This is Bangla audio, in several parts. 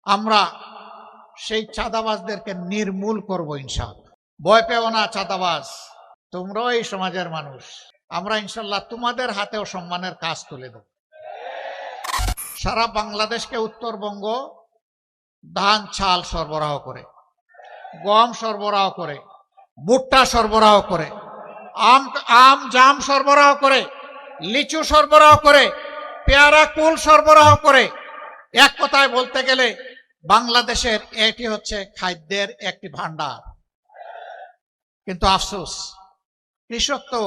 আমরা সেই চাঁদাবাজদেরকে নির্মূল করব ইনশাআল্লাহ। ভয় পেও না চাঁদাবাজ, তোমরাও এই সমাজের মানুষ। আমরা ইনশাআল্লাহ তোমাদের হাতেও সম্মানের কাজ তুলে দেব। সারা বাংলাদেশকে উত্তরবঙ্গ ধান চাল সরবরাহ করে, গম সরবরাহ করে, ভুট্টা সরবরাহ করে, আম জাম সরবরাহ করে, লিচু সরবরাহ করে, পেয়ারা কুল সরবরাহ করে। এক কথায় বলতে গেলে বাংলাদেশের এটি হচ্ছে খাদ্যের একটি ভান্ডার। কিন্তু আফসোস, কৃষক তো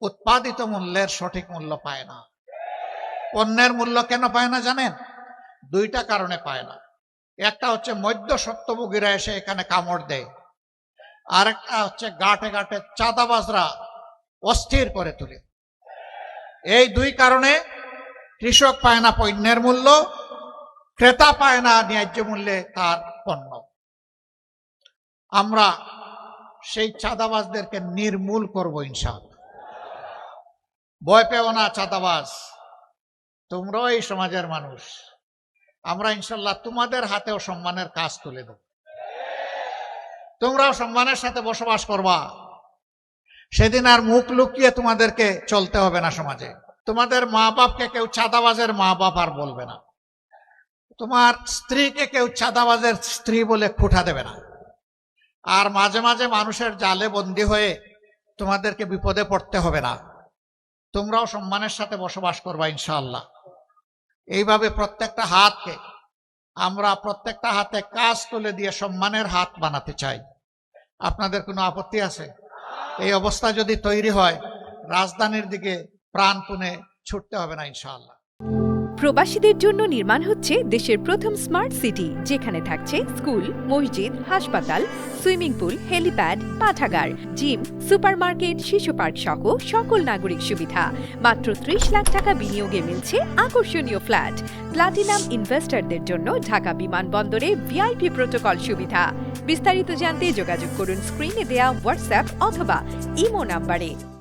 উৎপাদিত মূল্যের সঠিক মূল্য পায় না। পণ্যের মূল্য কেন পায় না জানেন? দুইটা কারণে পায় না। একটা হচ্ছে মধ্য স্বত্বভোগীরা এসে এখানে কামড় দেয়, আর একটা হচ্ছে ঘাটে ঘাটে চাঁদাবাজরা অস্থির করে তোলে। এই দুই কারণে কৃষক পায় না পণ্যের মূল্য, ক্রেতা পায় না ন্যায্য মূল্যে তার পণ্য। আমরা সেই চাঁদাবাজদেরকে নির্মূল করব ইনশাআল্লাহ। ভয় পেও না চাঁদাবাজ, তোমরাও এই সমাজের মানুষ। আমরা ইনশাআল্লাহ তোমাদের হাতেও সম্মানের কাজ তুলে দেব। তোমরাও সম্মানের সাথে বসবাস করবা। সেদিন আর মুখ লুকিয়ে তোমাদেরকে চলতে হবে না সমাজে। তোমাদের মা বাপকে কেউ চাঁদাবাজের মা বাপ আর বলবে না। তোমার স্ত্রীকে কেউ চাঁদাবাজের স্ত্রী বলে খুঁটা দেবে না। আর মাঝে মাঝে মানুষের জালে বন্দী হয়ে তোমাদেরকে বিপদে পড়তে হবে না। তোমরাও সম্মানের সাথে বসবাস করবা ইনশাআল্লাহ। এইভাবে প্রত্যেকটা হাতকে আমরা প্রত্যেকটা হাতে কাজ তুলে দিয়ে সম্মানের হাত বানাতে চাই। আপনাদের কোনো আপত্তি আছে? এই অবস্থা যদি তৈরি হয়, রাজধানীর দিকে প্রাণপণে ছুটতে হবে না ইনশাআল্লাহ। প্রবাসীদের জন্য নির্মাণ হচ্ছে দেশের প্রথম স্মার্ট সিটি, যেখানে থাকছে স্কুল, মসজিদ, হাসপাতাল, সুইমিং পুল, হেলিপ্যাড, পাঠাগার, জিম, সুপারমার্কেট, শিশু পার্ক সহ সকল নাগরিক সুবিধা। মাত্র ৩০ লাখ টাকা বিনিয়োগে মিলছে আকর্ষণীয় ফ্ল্যাট। প্লাটিনাম ইনভেস্টরদের জন্য ঢাকা বিমানবন্দরে ভিআইপি প্রোটোকল সুবিধা। বিস্তারিত জানতে যোগাযোগ করুন স্ক্রিনে দেয়া হোয়াটসঅ্যাপ অথবা ইমো নাম্বারে।